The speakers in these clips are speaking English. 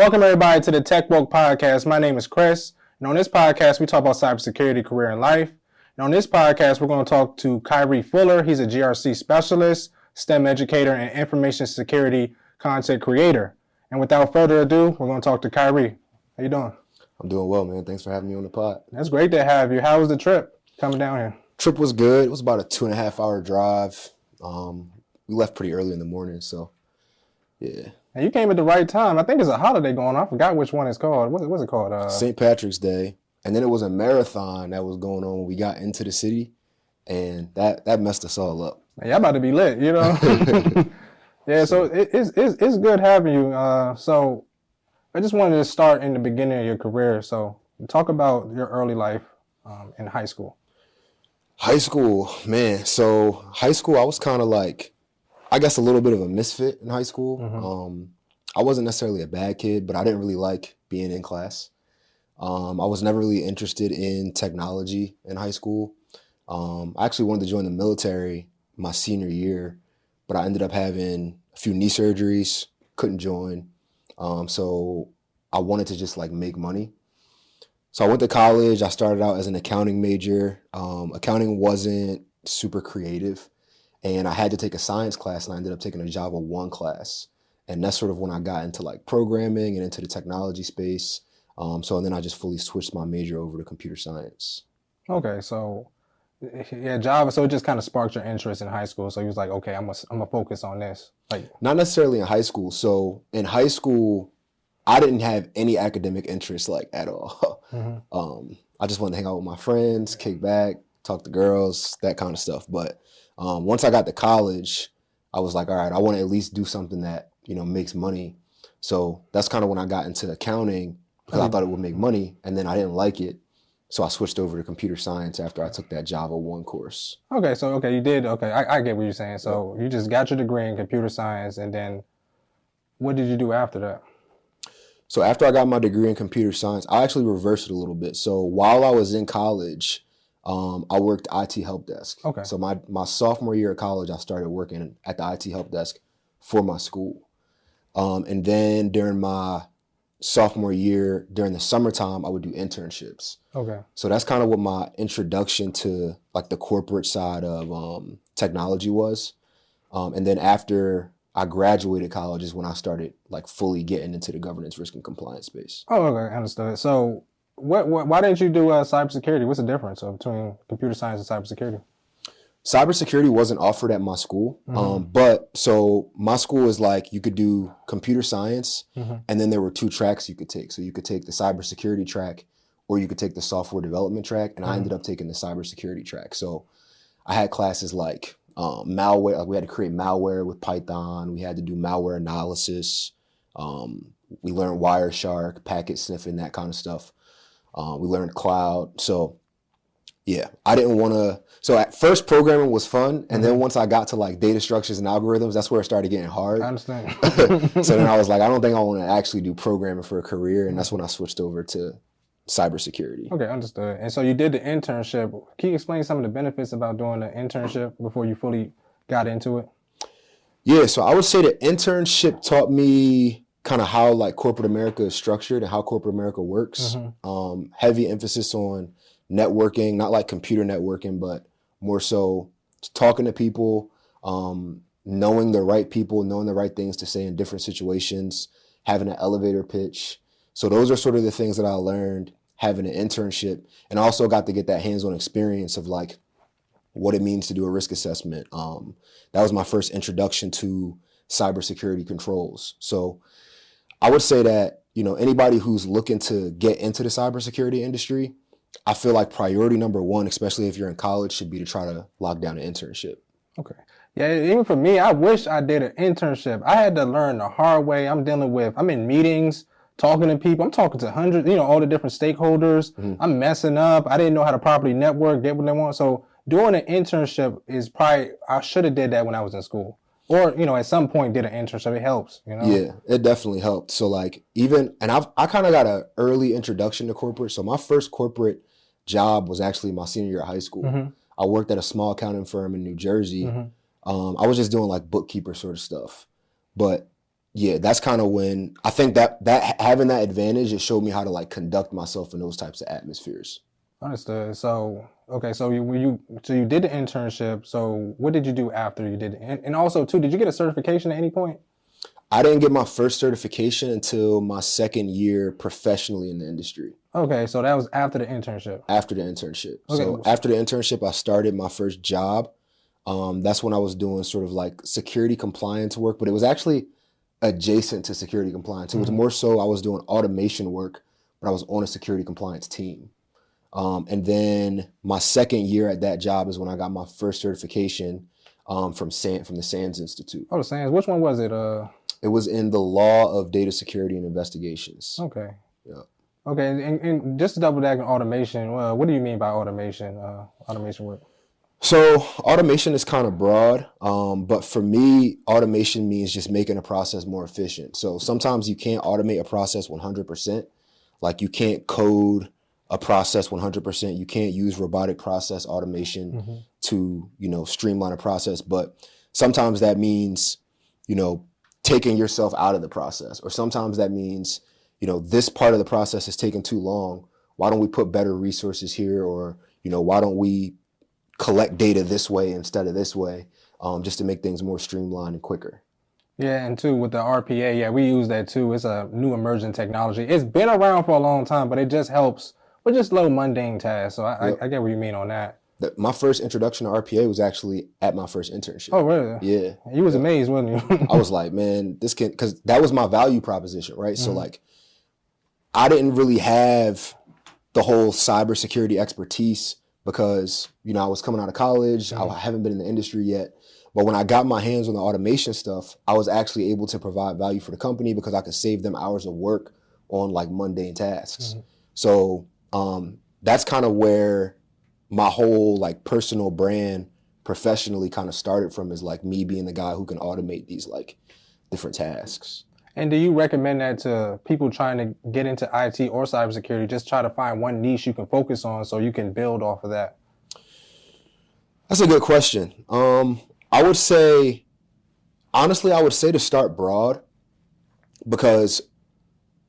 Welcome everybody to the Tech Woke Podcast. My name is Chris, and on this podcast, we talk about cybersecurity, career, and life. And on this podcast, we're going to talk to Kyree Fuller. He's a GRC specialist, STEM educator, and information security content creator. And without further ado, we're going to talk to Kyree. How you doing? I'm doing well, man. Thanks for having me on the pod. That's great to have you. How was the trip coming down here? Trip was good. It was about a 2.5-hour drive. We left pretty early in the morning, so yeah. And you came at the right time. I think it's a holiday going on. I forgot which one it's called. What's it called? St. Patrick's Day. And then it was a marathon that was going on when we got into the city, and that messed us all up. Man, y'all about to be lit, you know? Yeah, so it's good having you. So I just wanted to start in the beginning of your career. So talk about your early life in high school. High school, man. So high school, I was kind of like, I guess, a little bit of a misfit in high school. Mm-hmm. I wasn't necessarily a bad kid, but I didn't really like being in class. I was never really interested in technology in high school. I actually wanted to join the military my senior year, but I ended up having a few knee surgeries, couldn't join. So I wanted to just like make money. So I went to college. I started out as an accounting major. Accounting wasn't super creative, and I had to take a science class, and I ended up taking a Java 1 class. And that's sort of when I got into like programming and into the technology space. And then I just fully switched my major over to computer science. Okay, so yeah, Java. So it just kind of sparked your interest in high school. So you was like, okay, I'm gonna focus on this. Like, not necessarily in high school. So in high school, I didn't have any academic interest like at all. mm-hmm. I just wanted to hang out with my friends, kick back, talk to girls, that kind of stuff. But once I got to college, I was like, all right, I want to at least do something that, makes money. So that's kind of when I got into accounting, because I thought it would make money, and then I didn't like it. So I switched over to computer science after I took that Java 1 course. Okay, you did. Okay, I get what you're saying. So you just got your degree in computer science, and then what did you do after that? So after I got my degree in computer science, I actually reversed it a little bit. So while I was in college, I worked IT help desk. Okay. So my sophomore year of college, I started working at the IT help desk for my school. And then during my sophomore year, during the summertime, I would do internships. Okay. So that's kind of what my introduction to like the corporate side of technology was. And then after I graduated college is when I started like fully getting into the governance, risk, and compliance space. Oh, okay, understood. So why didn't you do cybersecurity? What's the difference between computer science and cybersecurity? Cybersecurity wasn't offered at my school, but so my school is like you could do computer science, and then there were 2 tracks you could take. So you could take the cybersecurity track, or you could take the software development track, and I ended up taking the cybersecurity track. So I had classes like malware, like we had to create malware with Python. We had to do malware analysis. We learned Wireshark, packet sniffing, that kind of stuff. We learned cloud. So yeah, I didn't want to. So at first programming was fun. And then once I got to like data structures and algorithms, that's where it started getting hard. I understand. So then I was like, I don't think I want to actually do programming for a career. And that's when I switched over to cybersecurity. Okay, understood. And so you did the internship. Can you explain some of the benefits about doing the internship before you fully got into it? Yeah, so I would say the internship taught me kind of how like corporate America is structured and how corporate America works. Heavy emphasis on networking, not like computer networking, but more so talking to people, knowing the right people, knowing the right things to say in different situations, having an elevator pitch. So those are sort of the things that I learned having an internship, and also got to get that hands-on experience of like what it means to do a risk assessment. That was my first introduction to cybersecurity controls. So I would say that, anybody who's looking to get into the cybersecurity industry, I feel like priority number 1, especially if you're in college, should be to try to lock down an internship. Okay. Yeah, even for me, I wish I did an internship. I had to learn the hard way. I'm in meetings, talking to people. I'm talking to hundreds, all the different stakeholders. I'm messing up. I didn't know how to properly network, get what they want. So doing an internship is probably, I should have did that when I was in school. Or, at some point did an internship. It helps, Yeah, it definitely helped. So like I kind of got an early introduction to corporate. So my first corporate job was actually my senior year of high school. I worked at a small accounting firm in New Jersey. I was just doing like bookkeeper sort of stuff. But yeah, that's kind of when I think that having that advantage, it showed me how to like conduct myself in those types of atmospheres. Understood. So, okay, so you did the internship. So what did you do after you did it? And also too, did you get a certification at any point? I didn't get my first certification until my second year professionally in the industry. Okay, so that was after the internship. After the internship. Okay. So after the internship, I started my first job. That's when I was doing sort of like security compliance work, but it was actually adjacent to security compliance. It was more so I was doing automation work, but I was on a security compliance team. And then my second year at that job is when I got my first certification from the SANS Institute. Oh, the SANS. Which one was it? It was in the law of data security and investigations. Okay. Yeah. Okay, and just to double back on automation, what do you mean by automation? Automation work. So automation is kind of broad, but for me, automation means just making a process more efficient. So sometimes you can't automate a process 100%. Like you can't code a process 100%. You can't use robotic process automation to, streamline a process. But sometimes that means, taking yourself out of the process. Or sometimes that means, this part of the process is taking too long. Why don't we put better resources here? Or, why don't we collect data this way instead of this way, just to make things more streamlined and quicker. Yeah, and too with the RPA, yeah, we use that too. It's a new emerging technology. It's been around for a long time, but it just helps with just low mundane tasks. So I get what you mean on that. My first introduction to RPA was actually at my first internship. Oh, really? Yeah. You was amazed, wasn't you? I was like, man, because that was my value proposition, right? So like, I didn't really have the whole cybersecurity expertise because, I was coming out of college. I haven't been in the industry yet. But when I got my hands on the automation stuff, I was actually able to provide value for the company because I could save them hours of work on like mundane tasks. So that's kind of where my whole like personal brand professionally kind of started from, is like me being the guy who can automate these like different tasks. And do you recommend that to people trying to get into IT or cybersecurity? Just try to find one niche you can focus on so you can build off of that. That's a good question. I would say, honestly, to start broad, because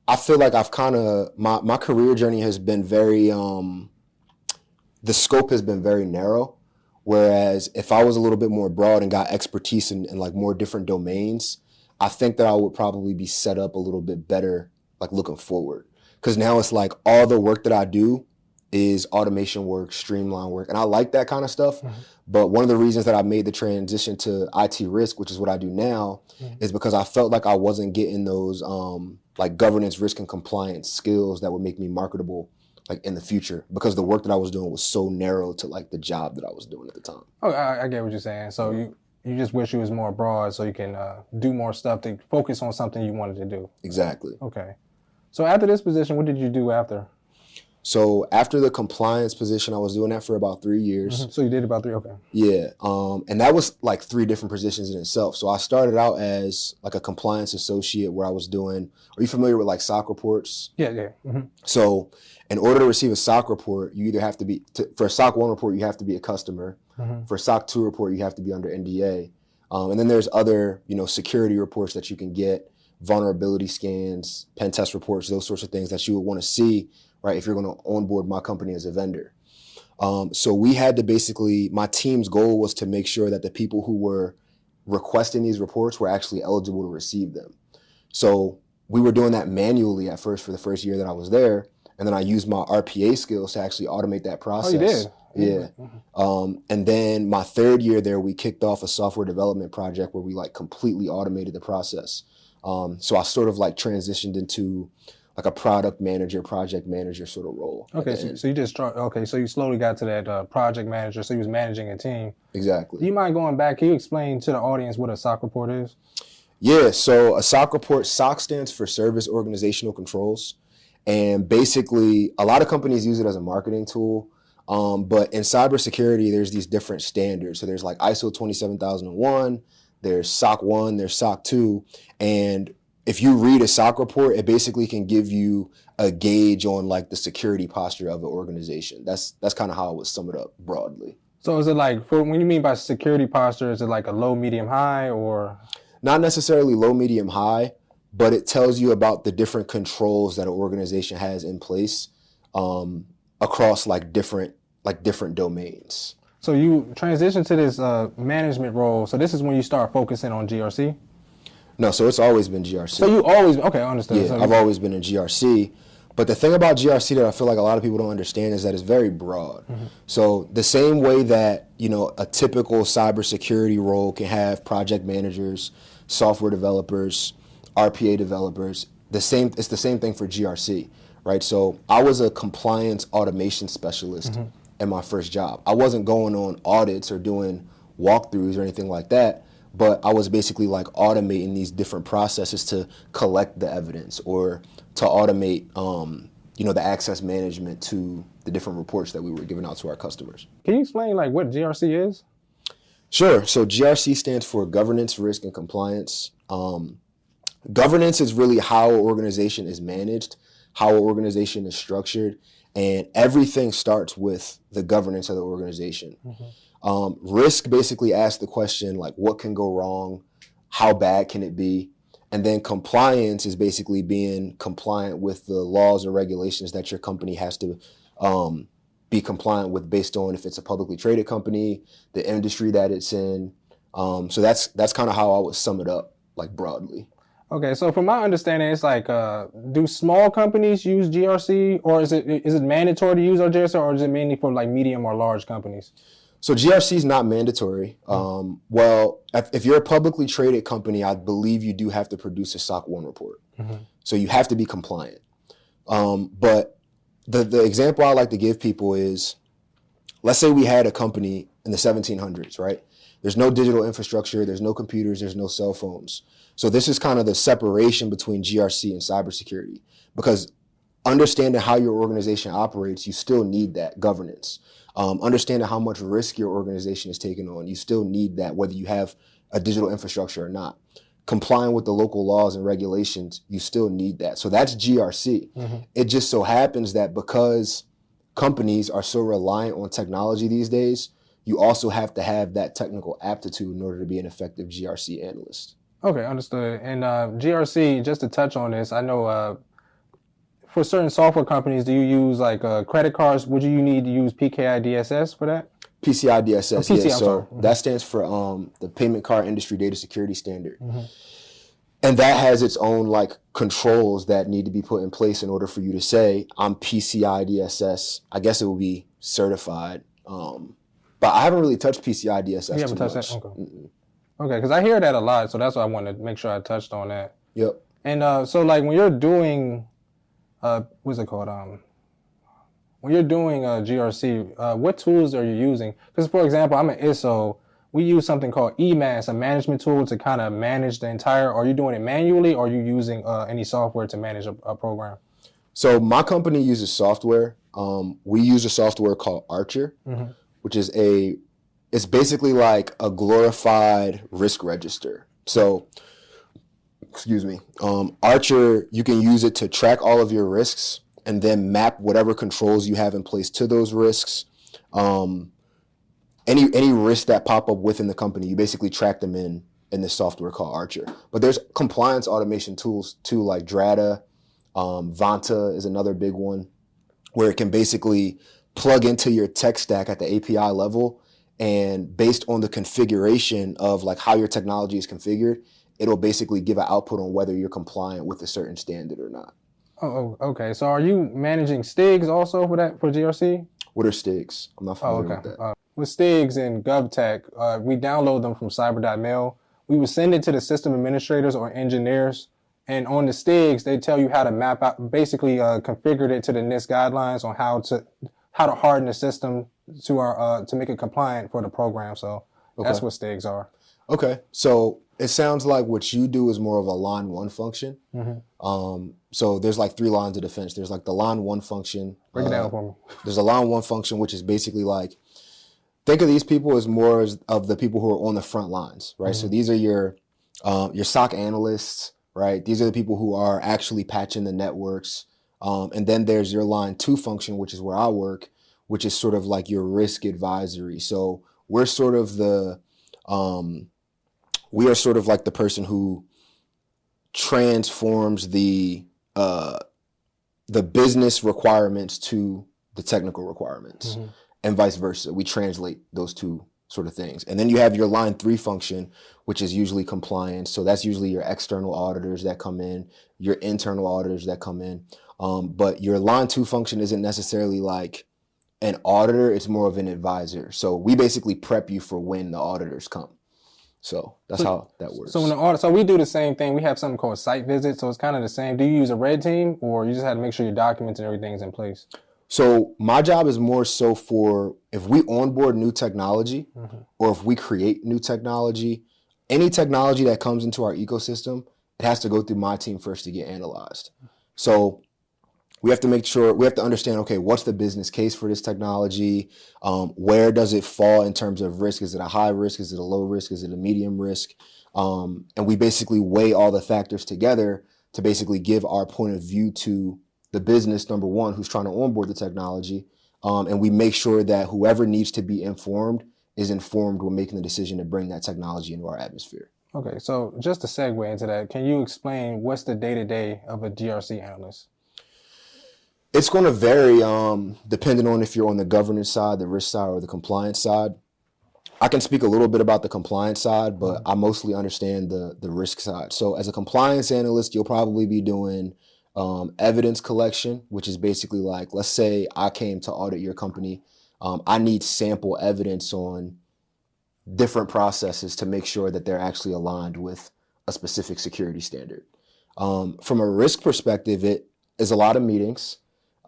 I feel like I've kind of, my career journey has been very, the scope has been very narrow. Whereas if I was a little bit more broad and got expertise in like more different domains, I think that I would probably be set up a little bit better, like looking forward. Because now it's like all the work that I do is automation work, streamline work. And I like that kind of stuff. But one of the reasons that I made the transition to IT risk, which is what I do now, is because I felt like I wasn't getting those like governance, risk, and compliance skills that would make me marketable like in the future, because the work that I was doing was so narrow to like the job that I was doing at the time. Oh, I get what you're saying. So you just wish it was more broad so you can do more stuff to focus on something you wanted to do. Exactly. Okay. So after this position, what did you do after? So after the compliance position, I was doing that for about 3 years. So you did about 3, okay. Yeah. And that was like 3 different positions in itself. So I started out as like a compliance associate where I was doing, are you familiar with like SOC reports? Yeah. So in order to receive a SOC report, you either have to be, for a SOC 1 report, you have to be a customer. For a SOC 2 report, you have to be under NDA. And then there's other, security reports that you can get, vulnerability scans, pen test reports, those sorts of things that you would want to see, right, if you're going to onboard my company as a vendor. So we had to basically, my team's goal was to make sure that the people who were requesting these reports were actually eligible to receive them. So we were doing that manually at first for the first year that I was there. And then I used my RPA skills to actually automate that process. Oh, you did? Yeah. And then my 3rd year there, we kicked off a software development project where we like completely automated the process. So I sort of like transitioned into like a product manager, project manager sort of role. Okay, so you just so you slowly got to that project manager. So you was managing a team. Exactly. Do you mind going back? Can you explain to the audience what a SOC report is? Yeah, so a SOC report, SOC stands for Service Organizational Controls. And basically, a lot of companies use it as a marketing tool. But in cybersecurity, there's these different standards. So there's like ISO 27001, there's SOC 1, there's SOC 2. And if you read a SOC report, it basically can give you a gauge on like the security posture of an organization. That's kind of how I would sum it up broadly. So is it like, when you mean by security posture, is it like a low, medium, high, or? not necessarily low, medium, high, but it tells you about the different controls that an organization has in place across like different domains. So you transition to this management role. So this is when you start focusing on GRC? No, so it's always been GRC. So you always, okay, I understand. Yeah, So I've always been in GRC. But the thing about GRC that I feel like a lot of people don't understand is that it's very broad. Mm-hmm. So the same way that, you know, a typical cybersecurity role can have project managers, software developers, RPA developers, it's the same thing for GRC, right? So I was a compliance automation specialist in my first job. I wasn't going on audits or doing walkthroughs or anything like that, but I was basically like automating these different processes to collect the evidence or to automate, you know, the access management to the different reports that we were giving out to our customers. Can you explain like what GRC is? Sure. So GRC stands for governance, risk, and compliance. Governance is really how an organization is managed, how an organization is structured, and everything starts with the governance of the organization. Risk basically asks the question, like, what can go wrong? How bad can it be? And then compliance is basically being compliant with the laws and regulations that your company has to be compliant with based on if it's a publicly traded company, the industry that it's in. So that's kind of how I would sum it up, like broadly. Okay, so from my understanding, it's like, do small companies use GRC, or is it mandatory to use our GRC, or is it mainly for like medium or large companies? So GRC is not mandatory. Well, if you're a publicly traded company, I believe you do have to produce a SOC 1 report. So you have to be compliant. But the example I like to give people is, let's say we had a company in the 1700s, right? There's no digital infrastructure, there's no computers, there's no cell phones. So this is kind of the separation between GRC and cybersecurity, because understanding how your organization operates, you still need that governance. Understanding how much risk your organization is taking on, you still need that, whether you have a digital infrastructure or not. Complying with the local laws and regulations, you still need that. So that's GRC. It just so happens that because companies are so reliant on technology these days, you also have to have that technical aptitude in order to be an effective GRC analyst. Okay, understood. And GRC, just to touch on this, I know for certain software companies, do you use like credit cards? Would you need to use PKI DSS for that? PCI DSS, yeah. So that stands for the Payment Card Industry Data Security Standard. And that has its own like controls that need to be put in place in order for you to say, I'm PCI DSS. I guess it will be certified. But I haven't really touched PCI DSS. You haven't touched that? Okay, because I hear that a lot, so that's why I wanted to make sure I touched on that. Yep. And so like when you're doing, what's it called? When you're doing GRC, what tools are you using? Because for example, I'm an ISO. We use something called EMAS, a management tool to kind of manage the entire. Are you doing it manually, or are you using any software to manage a program? So my company uses software. We use a software called Archer, which is it's basically like a glorified risk register. So, excuse me, Archer, you can use it to track all of your risks and then map whatever controls you have in place to those risks. Any risks that pop up within the company, you basically track them in this software called Archer. But there's compliance automation tools too, like Drata. Vanta is another big one, where it can basically plug into your tech stack at the API level, and based on the configuration of like how your technology is configured, it'll basically give an output on whether you're compliant with a certain standard or not. Oh, okay. So are you managing STIGs also for GRC? What are STIGs? I'm not familiar with that. With STIGs and GovTech, we download them from cyber.mil. We would send it to the system administrators or engineers. And on the STIGs, they tell you how to map out, basically configure it to the NIST guidelines on how to harden the system to make it compliant for the program. So that's what STIGs are. Okay. So it sounds like what you do is more of a line one function. So there's like 3 lines of defense. There's like the line one function. Break it down for me. There's a line one function, which is basically like, think of these people as more of the people who are on the front lines, right? So these are your SOC analysts, right? These are the people who are actually patching the networks. And then there's your line 2 function, which is where I work, which is sort of like your risk advisory. So we're sort of we are sort of like the person who transforms the business requirements to the technical requirements, and vice versa. We translate those two sort of things. And then you have your line 3 function, which is usually compliance. So that's usually your external auditors that come in, your internal auditors that come in. But your line 2 function isn't necessarily like an auditor, it's more of an advisor. So we basically prep you for when the auditors come. So that's how that works. So when the audit, so we do the same thing. We have something called site visit. So it's kind of the same. Do you use a red team, or you just have to make sure your documents and everything is in place? So my job is more so for if we onboard new technology or if we create new technology, any technology that comes into our ecosystem, it has to go through my team first to get analyzed. So we have to make sure, we have to understand, okay, what's the business case for this technology? Where does it fall in terms of risk? Is it a high risk? Is it a low risk? Is it a medium risk? And we basically weigh all the factors together to basically give our point of view to the business, number one, who's trying to onboard the technology. And we make sure that whoever needs to be informed is informed when making the decision to bring that technology into our atmosphere. Okay, so just to segue into that, can you explain what's the day-to-day of a GRC analyst? It's going to vary depending on if you're on the governance side, the risk side, or the compliance side. I can speak a little bit about the compliance side, but I mostly understand the risk side. So as a compliance analyst, you'll probably be doing evidence collection, which is basically like, let's say I came to audit your company. I need sample evidence on different processes to make sure that they're actually aligned with a specific security standard. From a risk perspective, it is a lot of meetings.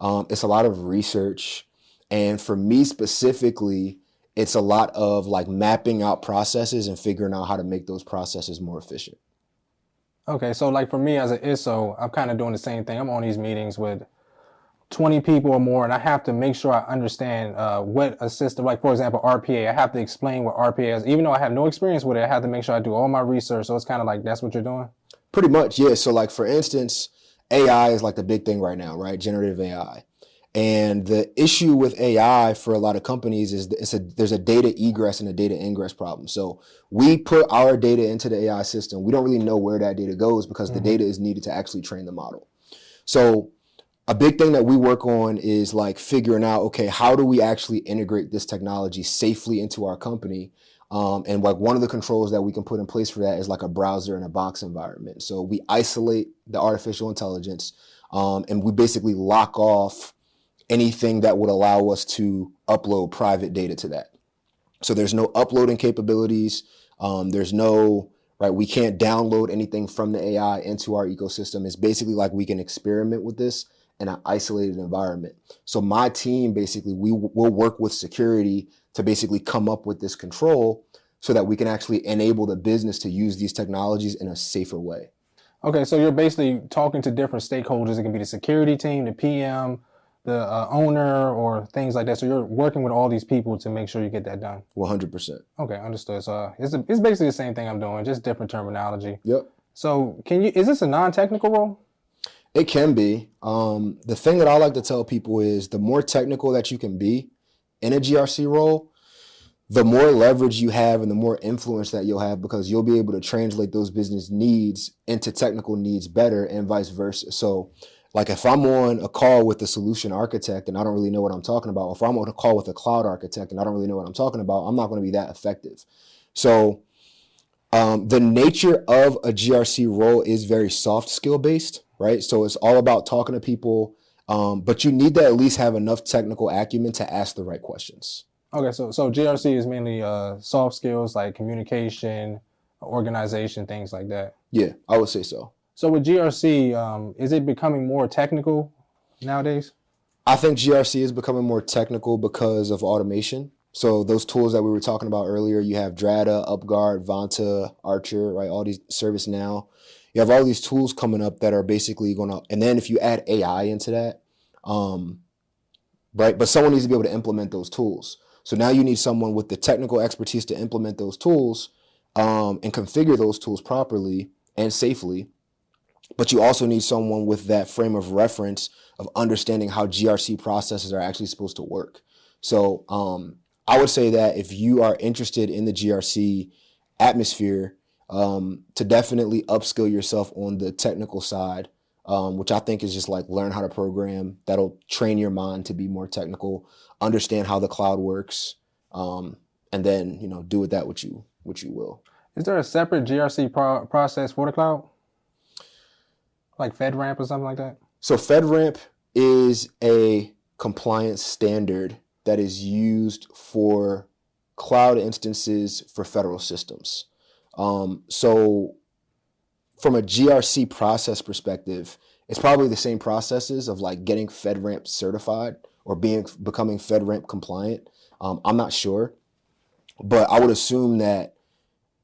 It's a lot of research. And for me specifically, it's a lot of like mapping out processes and figuring out how to make those processes more efficient. Okay, so like for me as an ISO, I'm kind of doing the same thing. I'm on these meetings with 20 people or more, and I have to make sure I understand what a system, like for example, RPA, I have to explain what RPA is. Even though I have no experience with it, I have to make sure I do all my research. So it's kind of like, that's what you're doing? Pretty much, yeah. So like, for instance, AI is like the big thing right now, right? Generative AI. And the issue with AI for a lot of companies is there's a data egress and a data ingress problem. So we put our data into the AI system. We don't really know where that data goes because the data is needed to actually train the model. So a big thing that we work on is like figuring out, okay, how do we actually integrate this technology safely into our company? And like one of the controls that we can put in place for that is like a browser in a box environment. So we isolate the artificial intelligence and we basically lock off anything that would allow us to upload private data to that. So there's no uploading capabilities. There's no, right, we can't download anything from the AI into our ecosystem. It's basically like we can experiment with this in an isolated environment. So my team, basically, we'll work with security to basically come up with this control so that we can actually enable the business to use these technologies in a safer way. Okay, so you're basically talking to different stakeholders. It can be the security team, the PM, the owner, or things like that. So you're working with all these people to make sure you get that done. 100%. Okay, understood. So it's basically the same thing I'm doing, just different terminology. Yep. So is this a non-technical role? It can be. The thing that I like to tell people is the more technical that you can be in a GRC role, the more leverage you have and the more influence that you'll have, because you'll be able to translate those business needs into technical needs better and vice versa. So like if I'm on a call with a solution architect and I don't really know what I'm talking about, or if I'm on a call with a cloud architect and I don't really know what I'm talking about, I'm not going to be that effective. So the nature of a GRC role is very soft skill based, right? So it's all about talking to people, but you need to at least have enough technical acumen to ask the right questions. Okay, so GRC is mainly soft skills like communication, organization, things like that. Yeah, I would say so. So with GRC, is it becoming more technical nowadays? I think GRC is becoming more technical because of automation. So those tools that we were talking about earlier, you have Drata, UpGuard, Vanta, Archer, right? All these, ServiceNow. You have all these tools coming up that are basically going to, and then if you add AI into that, right? But someone needs to be able to implement those tools. So now you need someone with the technical expertise to implement those tools and configure those tools properly and safely. But you also need someone with that frame of reference of understanding how GRC processes are actually supposed to work. So I would say that if you are interested in the GRC atmosphere, to definitely upskill yourself on the technical side, which I think is just like learn how to program. That'll train your mind to be more technical, understand how the cloud works, and then, do with that what you will. Is there a separate GRC process for the cloud? Like FedRAMP or something like that? So FedRAMP is a compliance standard that is used for cloud instances for federal systems. So from a GRC process perspective, it's probably the same processes of like getting FedRAMP certified or becoming FedRAMP compliant. I'm not sure, but I would assume that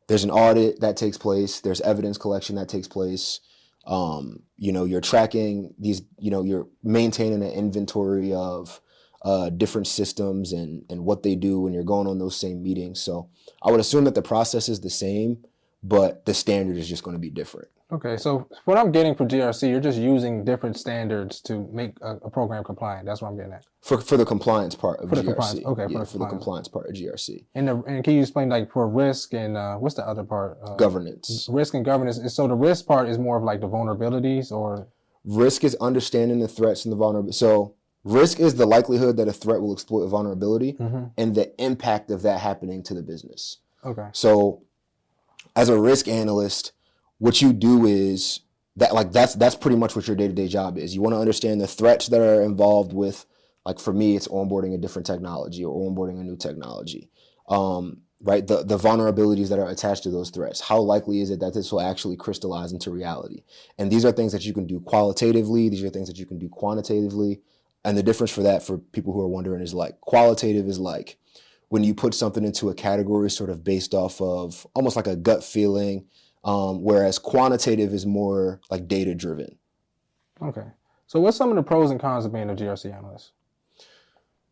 there's an audit that takes place. There's evidence collection that takes place. You're tracking these, you're maintaining an inventory of different systems and what they do when you're going on those same meetings. So I would assume that the process is the same, but the standard is just going to be different. Okay, so what I'm getting for GRC, you're just using different standards to make a program compliant. That's what I'm getting at. For the compliance part of GRC. For the compliance part of GRC. And can you explain like for risk and what's the other part? Governance. Risk and governance. So the risk part is more of like the vulnerabilities, or? Risk is understanding the threats and the vulnerability. So risk is the likelihood that a threat will exploit a vulnerability and the impact of that happening to the business. Okay. So as a risk analyst, what you do is that's pretty much what your day-to-day job is. You want to understand the threats that are involved with, like for me, it's onboarding a different technology or onboarding a new technology, right? The vulnerabilities that are attached to those threats. How likely is it that this will actually crystallize into reality? And these are things that you can do qualitatively. These are things that you can do quantitatively. And the difference for that, for people who are wondering, is like qualitative is like when you put something into a category sort of based off of almost like a gut feeling, whereas quantitative is more like data driven. Okay. So what's some of the pros and cons of being a GRC analyst?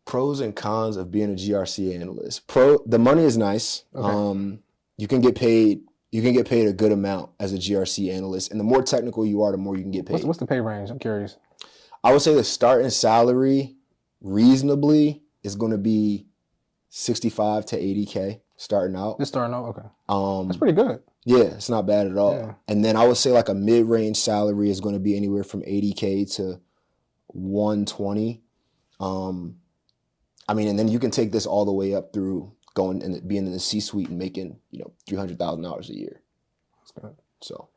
Pros and cons of being a GRC analyst. The money is nice. Okay. You can get paid a good amount as a GRC analyst. And the more technical you are, the more you can get paid. What's the pay range? I'm curious. I would say the starting salary reasonably is going to be 65 to 80K starting out. Just starting out? Okay. That's pretty good. Yeah, it's not bad at all. Yeah. And then I would say like a mid-range salary is going to be anywhere from 80K to 120. And then you can take this all the way up through going and being in the C-suite and making, $300,000 a year. That's good. So.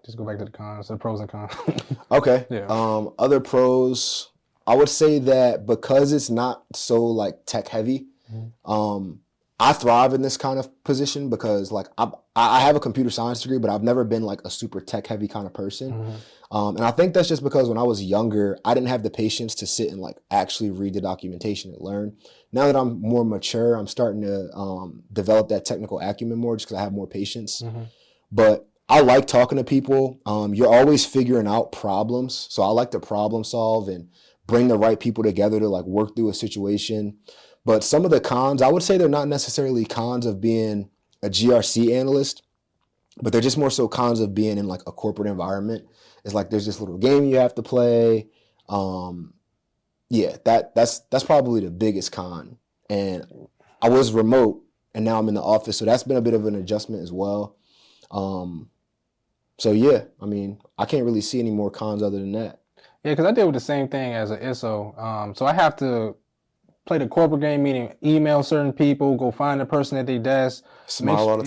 Just go back to the cons, the pros and cons. Okay. Yeah. Other pros, I would say that because it's not so like tech heavy, I thrive in this kind of position because like I have a computer science degree, but I've never been like a super tech heavy kind of person. And I think that's just because when I was younger, I didn't have the patience to sit and like actually read the documentation and learn. Now that I'm more mature, I'm starting to develop that technical acumen more just because I have more patience. But I like talking to people. You're always figuring out problems. So I like to problem solve and bring the right people together to like work through a situation. But some of the cons, I would say they're not necessarily cons of being a GRC analyst, but they're just more so cons of being in like a corporate environment. It's like there's this little game you have to play. That's probably the biggest con. And I was remote and now I'm in the office. So that's been a bit of an adjustment as well. I can't really see any more cons other than that. Yeah, because I deal with the same thing as an ISO. So I have to play the corporate game, meaning email certain people, go find the person at their desk. Smile all the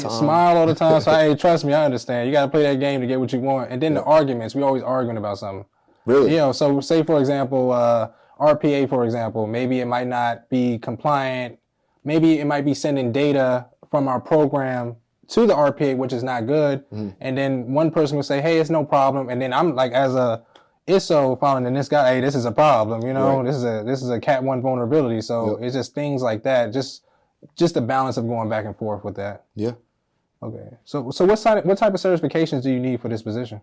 time. So, hey, trust me, I understand. You got to play that game to get what you want. And then the arguments, we always arguing about something. Really? So say, for example, RPA, for example, maybe it might not be compliant. Maybe it might be sending data from our program to the RPA, which is not good. And then one person will say, hey, it's no problem. And then I'm like, as a ISO following this guy, hey, this is a problem, right. This is a Cat 1 vulnerability. So It's just things like that. Just the balance of going back and forth with that. Yeah. Okay. So what type of certifications do you need for this position?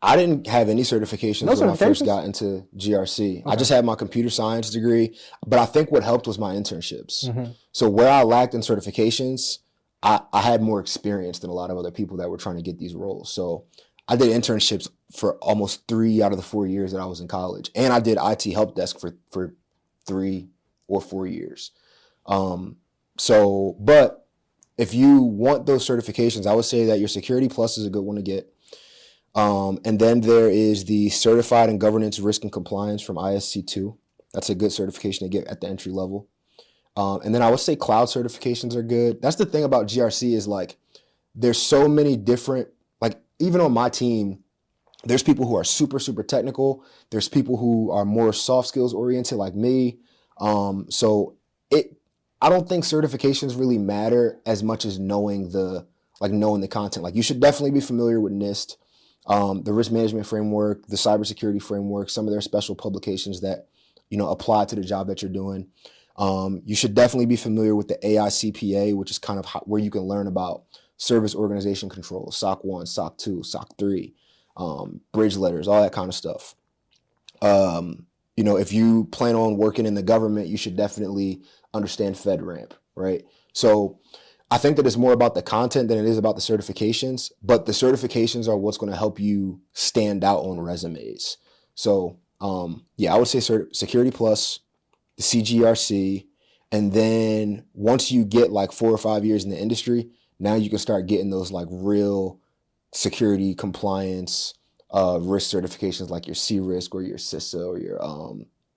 I didn't have any certifications when I first got into GRC. Okay. I just had my computer science degree, but I think what helped was my internships. So where I lacked in certifications, I had more experience than a lot of other people that were trying to get these roles. So I did internships for almost 3 out of the 4 years that I was in college. And I did IT help desk for 3 or 4 years. But if you want those certifications, I would say that your Security Plus is a good one to get. And then there is the Certified in Governance, Risk, and Compliance from ISC2. That's a good certification to get at the entry level. And then I would say cloud certifications are good. That's the thing about GRC is like, there's so many different, like even on my team, there's people who are super, super technical. There's people who are more soft skills oriented like me. I don't think certifications really matter as much as knowing the content. Like you should definitely be familiar with NIST, the risk management framework, the cybersecurity framework, some of their special publications that, apply to the job that you're doing. You should definitely be familiar with the AICPA, which is kind of where you can learn about service organization control, SOC 1, SOC 2, SOC 3, bridge letters, all that kind of stuff. If you plan on working in the government, you should definitely understand FedRAMP, right? So I think that it's more about the content than it is about the certifications, but the certifications are what's going to help you stand out on resumes. So, I would say Security Plus, the CGRC, and then once you get like 4 or 5 years in the industry, now you can start getting those like real security compliance, risk certifications like your C-Risk or your CISA or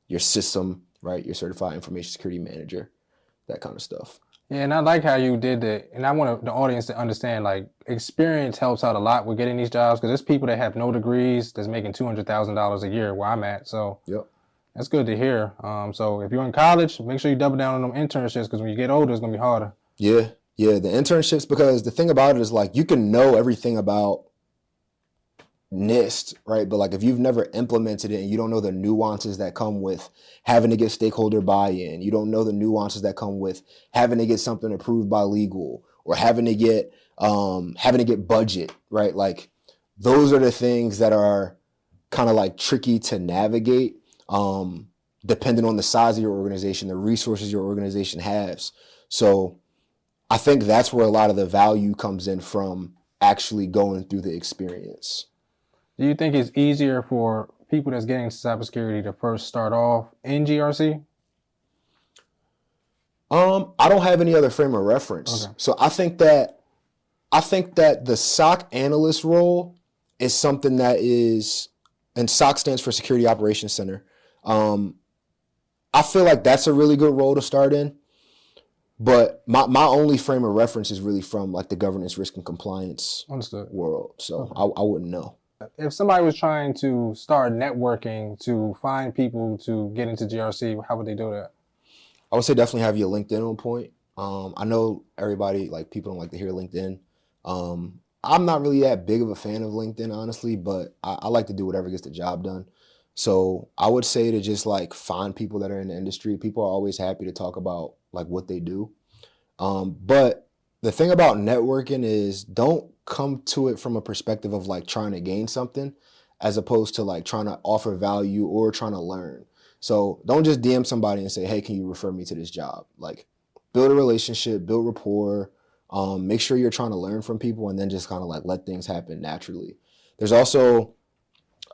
your system, right? Your Certified Information Security Manager, that kind of stuff. Yeah, and I like how you did that. And I want the audience to understand, like, experience helps out a lot with getting these jobs because there's people that have no degrees that's making $200,000 a year where I'm at. So yep. That's good to hear. So if you're in college, make sure you double down on them internships because when you get older, it's going to be harder. Yeah, the internships, because the thing about it is like you can know everything about NIST, right? But like if you've never implemented it and you don't know the nuances that come with having to get stakeholder buy-in, you don't know the nuances that come with having to get something approved by legal or having to get budget, right? Like those are the things that are kind of like tricky to navigate, depending on the size of your organization, the resources your organization has. So I think that's where a lot of the value comes in from actually going through the experience. Do you think it's easier for people that's getting into cybersecurity to first start off in GRC? I don't have any other frame of reference. Okay. So I think that the SOC analyst role is something that is, and SOC stands for Security Operations Center. I feel like that's a really good role to start in. But my only frame of reference is really from like the governance, risk, and compliance world. So okay. I wouldn't know. If somebody was trying to start networking to find people to get into GRC, how would they do that? I would say definitely have your LinkedIn on point. I know everybody, like people don't like to hear LinkedIn. I'm not really that big of a fan of LinkedIn, honestly, but I like to do whatever gets the job done. So I would say to just like find people that are in the industry. People are always happy to talk about like what they do. But the thing about networking is don't come to it from a perspective of like trying to gain something as opposed to like trying to offer value or trying to learn. So don't just DM somebody and say, hey, can you refer me to this job? Like build a relationship, build rapport, make sure you're trying to learn from people and then just kind of like let things happen naturally. There's also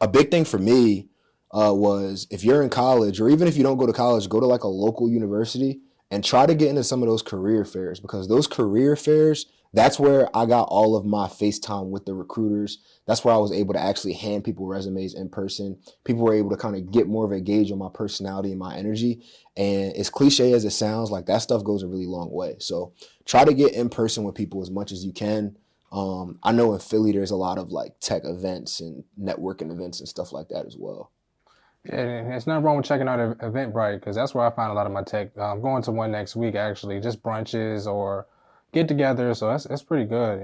a big thing for me was if you're in college or even if you don't go to college, go to like a local university and try to get into some of those career fairs, because those career fairs, that's where I got all of my FaceTime with the recruiters. That's where I was able to actually hand people resumes in person. People were able to kind of get more of a gauge on my personality and my energy. And as cliche as it sounds, like that stuff goes a really long way. So try to get in person with people as much as you can. I know in Philly, there's a lot of like tech events and networking events and stuff like that as well. Yeah, and it's not wrong with checking out Eventbrite because that's where I find a lot of my tech. I'm going to one next week, actually, just brunches or get together. So that's pretty good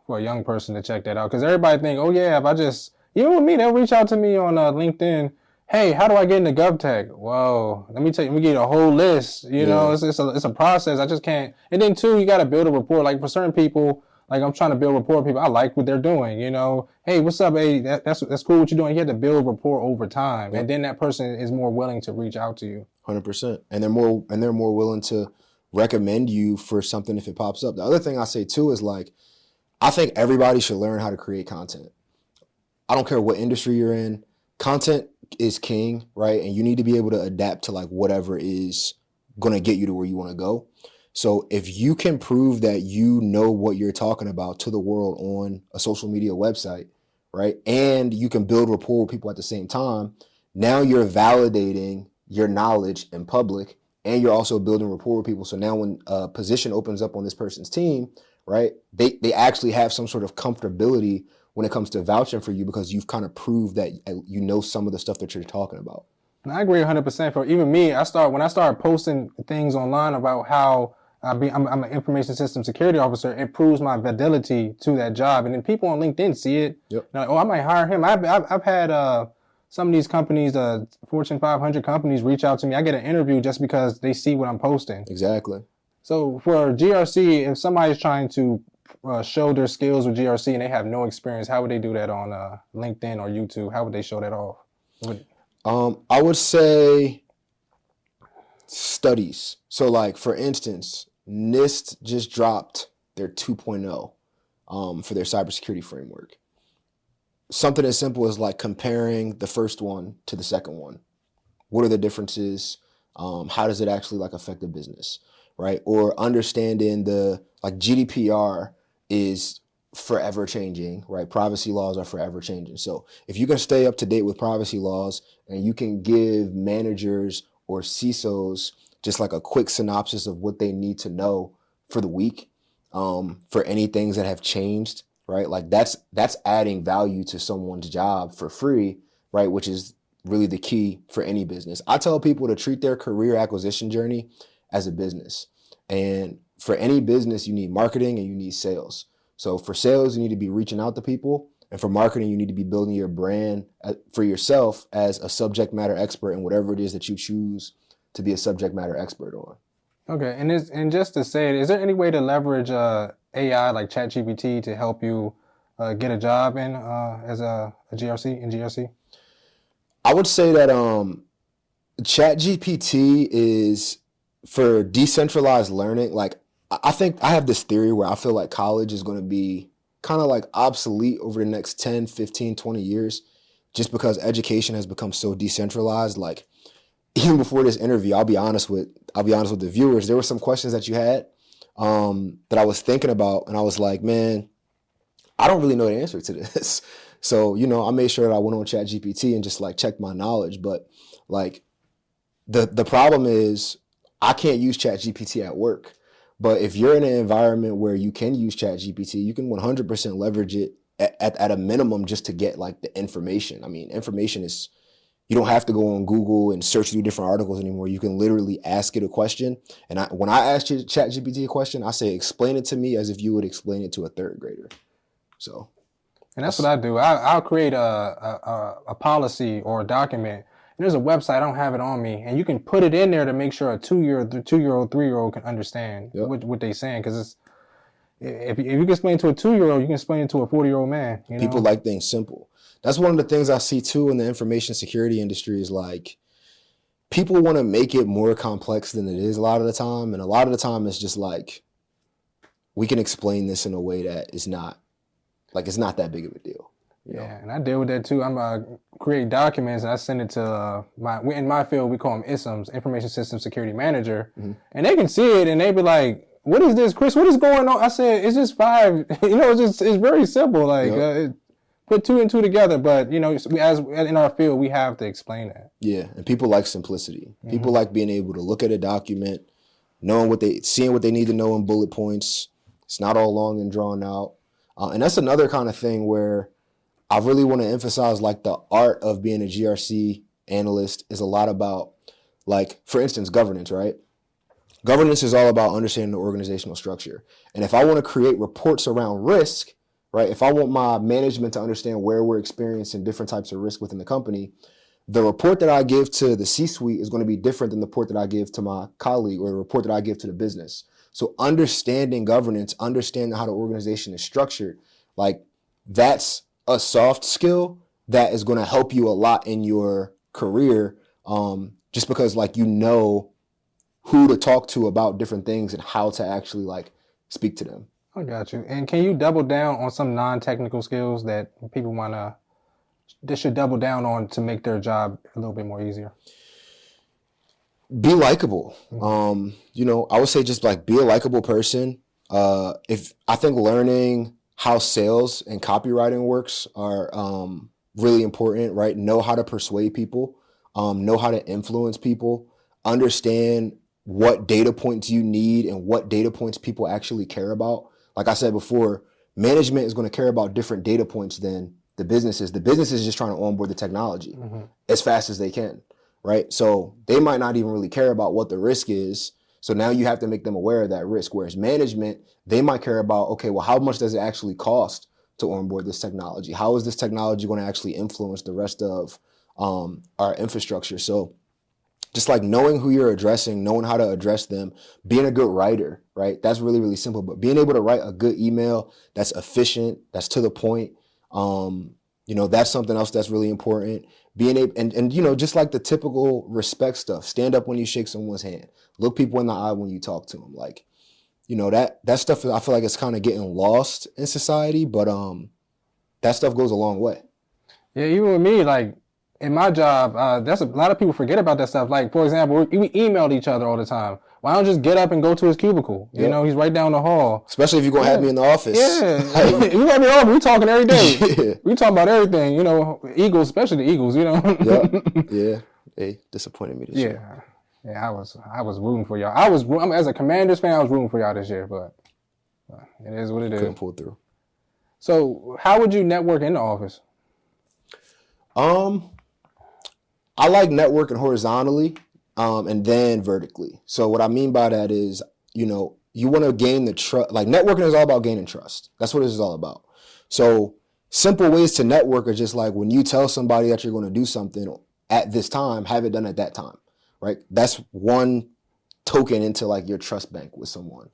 for a young person to check that out. Because everybody think, oh, yeah, if I just, even with me, they'll reach out to me on LinkedIn. Hey, how do I get into GovTech? Whoa, let me give you a whole list. You know, it's a process. I just can't. And then, too, you got to build a rapport. Like for certain people, like I'm trying to build rapport with people. I like what they're doing, you know. Hey, what's up? Hey, that's cool what you're doing. You have to build rapport over time. Yep. And then that person is more willing to reach out to you. 100%. And they're more willing to recommend you for something if it pops up. The other thing I say too is like, I think everybody should learn how to create content. I don't care what industry you're in. Content is king, right? And you need to be able to adapt to like whatever is going to get you to where you want to go. So if you can prove that you know what you're talking about to the world on a social media website, right? And you can build rapport with people at the same time, now you're validating your knowledge in public, and you're also building rapport with people. So now when a position opens up on this person's team, right, they actually have some sort of comfortability when it comes to vouching for you because you've kind of proved that you know some of the stuff that you're talking about. And I agree 100%. For even me, when I started posting things online about how I'm an information system security officer, it proves my validity to that job. And then people on LinkedIn see it. Yep. Like, oh, I might hire him. I've had some of these companies, Fortune 500 companies, reach out to me. I get an interview just because they see what I'm posting. Exactly. So for GRC, if somebody's trying to show their skills with GRC and they have no experience, how would they do that on LinkedIn or YouTube? How would they show that off? I would say studies. So like, for instance, NIST just dropped their 2.0 for their cybersecurity framework. Something as simple as like comparing the first one to the second one. What are the differences? How does it actually like affect the business, right? Or understanding the like GDPR is forever changing, right? Privacy laws are forever changing. So if you can stay up to date with privacy laws and you can give managers or CISOs just like a quick synopsis of what they need to know for the week, for any things that have changed, right? Like that's adding value to someone's job for free, right? Which is really the key for any business. I tell people to treat their career acquisition journey as a business. And for any business, you need marketing and you need sales. So for sales, you need to be reaching out to people. And for marketing, you need to be building your brand for yourself as a subject matter expert in whatever it is that you choose to be a subject matter expert on. Okay, and just to say it, is there any way to leverage AI like ChatGPT to help you get a job in as a GRC in GRC? I would say that ChatGPT is for decentralized learning. Like I think I have this theory where I feel like college is going to be kind of like obsolete over the next 10, 15, 20 years, just because education has become so decentralized. Like even before this interview, I'll be honest with the viewers. There were some questions that you had that I was thinking about, and I was like, man, I don't really know the answer to this. So, I made sure that I went on ChatGPT and just like checked my knowledge. But like the problem is I can't use ChatGPT at work. But if you're in an environment where you can use ChatGPT, you can 100% leverage it at a minimum just to get like the information. I mean, information is, you don't have to go on Google and search through different articles anymore. You can literally ask it a question. And when I ask ChatGPT a question, I say, explain it to me as if you would explain it to a third grader. So. And that's what I do. I'll create a policy or a document. And there's a website, I don't have it on me, and you can put it in there to make sure a 2-year-old, 3-year-old can understand what they're saying. Because if you can explain it to a 2-year-old, you can explain it to a 40-year-old man. People like things simple. That's one of the things I see too in the information security industry is like people want to make it more complex than it is a lot of the time. And a lot of the time it's just like, we can explain this in a way that is not, like it's not that big of a deal. Yeah, and I deal with that too. I'm create documents and I send it to in my field, we call them ISMs, Information System Security Manager. Mm-hmm. And they can see it and they be like, what is this, Chris? What is going on? I said, it's just 5, it's very simple. Like put 2 and 2 together. But, as in our field, we have to explain that. Yeah, and people like simplicity. Mm-hmm. People like being able to look at a document, seeing what they need to know in bullet points. It's not all long and drawn out. And that's another kind of thing where I really want to emphasize like the art of being a GRC analyst is a lot about, like, for instance, governance, right? Governance is all about understanding the organizational structure. And if I want to create reports around risk, right? If I want my management to understand where we're experiencing different types of risk within the company, the report that I give to the C-suite is going to be different than the report that I give to my colleague or the report that I give to the business. So understanding governance, understanding how the organization is structured, like that's a soft skill that is going to help you a lot in your career, just because like who to talk to about different things and how to actually like speak to them. I got you. And can you double down on some non-technical skills that people they should double down on to make their job a little bit more easier? Be likable. You know, I would say just like be a likable person. If I think learning how sales and copywriting works are really important, right? Know how to persuade people, know how to influence people, understand what data points you need and what data points people actually care about. Like I said before, management is going to care about different data points than the businesses. The business is just trying to onboard the technology as fast as they can, right? So they might not even really care about what the risk is. So now you have to make them aware of that risk. Whereas management, they might care about, okay, well, how much does it actually cost to onboard this technology? How is this technology going to actually influence the rest of our infrastructure? So just like knowing who you're addressing, knowing how to address them, being a good writer, right? That's really, really simple. But being able to write a good email that's efficient, that's to the point, you know, that's something else that's really important. Being able, and you know, just like the typical respect stuff, stand up when you shake someone's hand, look people in the eye when you talk to them. Like, you know, that stuff, I feel like it's kind of getting lost in society, but that stuff goes a long way. Yeah, even with me, like in my job, that's a lot of people forget about that stuff. Like, for example, we emailed each other all the time. Why don't just get up and go to his cubicle? You know, he's right down the hall. Especially if you're going to have me in the office. Yeah. You have me over. We talking every day. Yeah. We talking about everything, you know, Eagles, especially the Eagles, you know. Yeah. They disappointed me this year. Yeah, I was rooting for y'all. As a Commanders fan, I was rooting for y'all this year, but it is what it is. Couldn't pull through. So how would you network in the office? I like networking horizontally and then vertically. So what I mean by that is, you know, you want to gain the trust. Like networking is all about gaining trust. That's what this is all about. So simple ways to network are just like when you tell somebody that you're going to do something at this time, have it done at that time, right? That's one token into like your trust bank with someone.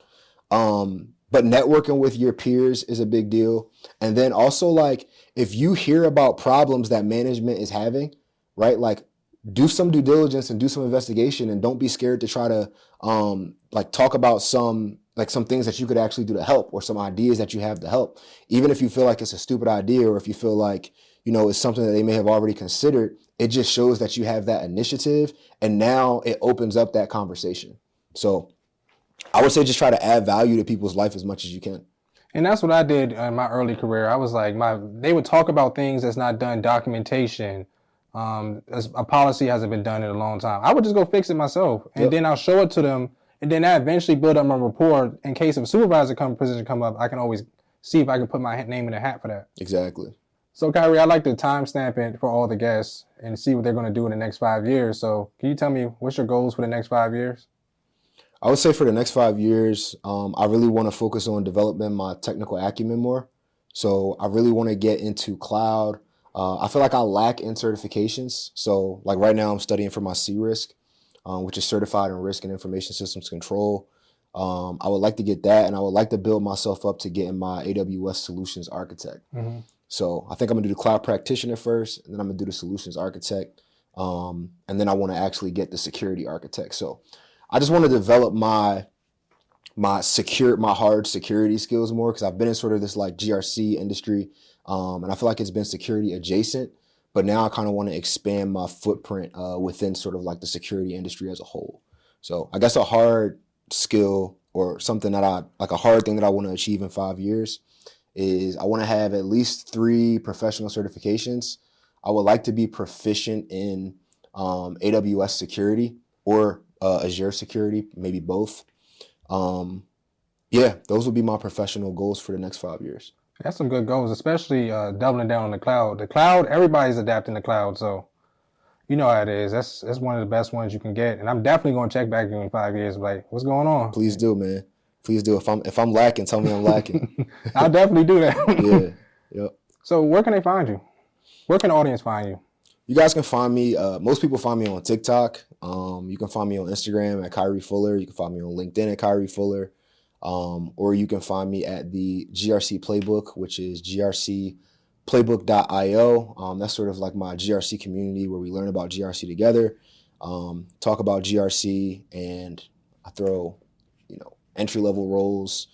But networking with your peers is a big deal. And then also like if you hear about problems that management is having, right? Like do some due diligence and do some investigation and don't be scared to try to like talk about some things that you could actually do to help or some ideas that you have to help. Even if you feel like it's a stupid idea or if you feel like, you know, it's something that they may have already considered, it just shows that you have that initiative and now it opens up that conversation. So I would say just try to add value to people's life as much as you can. And that's what I did in my early career. I was like, they would talk about things that's not done, documentation. A policy hasn't been done in a long time. I would just go fix it myself, and then I'll show it to them, and then I eventually build up my rapport. In case of a supervisor position come up, I can always see if I can put my name in the hat for that. Exactly. So Kyree, I like to timestamp it for all the guests and see what they're going to do in the next 5 years. So can you tell me what's your goals for the next 5 years? I would say for the next 5 years, I really want to focus on developing my technical acumen more. So I really want to get into cloud. I feel like I lack in certifications. So like right now I'm studying for my CRISC, which is Certified in Risk and Information Systems Control. I would like to get that, and I would like to build myself up to getting my AWS Solutions Architect. So I think I'm gonna do the cloud practitioner first, and then I'm gonna do the solutions architect. And then I want to actually get the security architect. So I just want to develop my hard security skills more, because I've been in sort of this like GRC industry. And I feel like it's been security adjacent, but now I kind of want to expand my footprint within sort of like the security industry as a whole. So I guess a hard skill or something that a hard thing that I want to achieve in 5 years is I want to have at least 3 professional certifications. I would like to be proficient in AWS security or Azure security, maybe both. Those would be my professional goals for the next 5 years. That's some good goals, especially doubling down on the cloud. The cloud, everybody's adapting to cloud, so you know how it is. That's one of the best ones you can get. And I'm definitely going to check back in 5 years, like, what's going on? Please do, man. Please do. If I'm lacking, tell me I'm lacking. I'll definitely do that. Yeah. Yep. So where can they find you? Where can the audience find you? You guys can find me. Most people find me on TikTok. You can find me on Instagram at Kyree Fuller. You can find me on LinkedIn at Kyree Fuller. Or you can find me at the GRC Playbook, which is grcplaybook.io. That's sort of like my GRC community where we learn about GRC together, talk about GRC, and I throw, entry-level roles,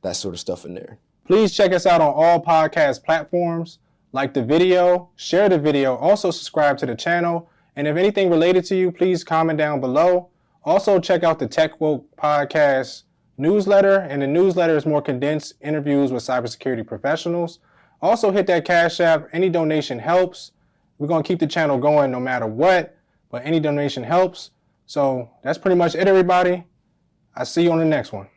that sort of stuff in there. Please check us out on all podcast platforms. Like the video, share the video, also subscribe to the channel. And if anything related to you, please comment down below. Also, check out the Tech Woke podcast newsletter, and the newsletter is more condensed interviews with cybersecurity professionals. Also, hit that Cash App. Any donation helps. We're going to keep the channel going no matter what, but any donation helps. So that's pretty much it, everybody. I'll see you on the next one.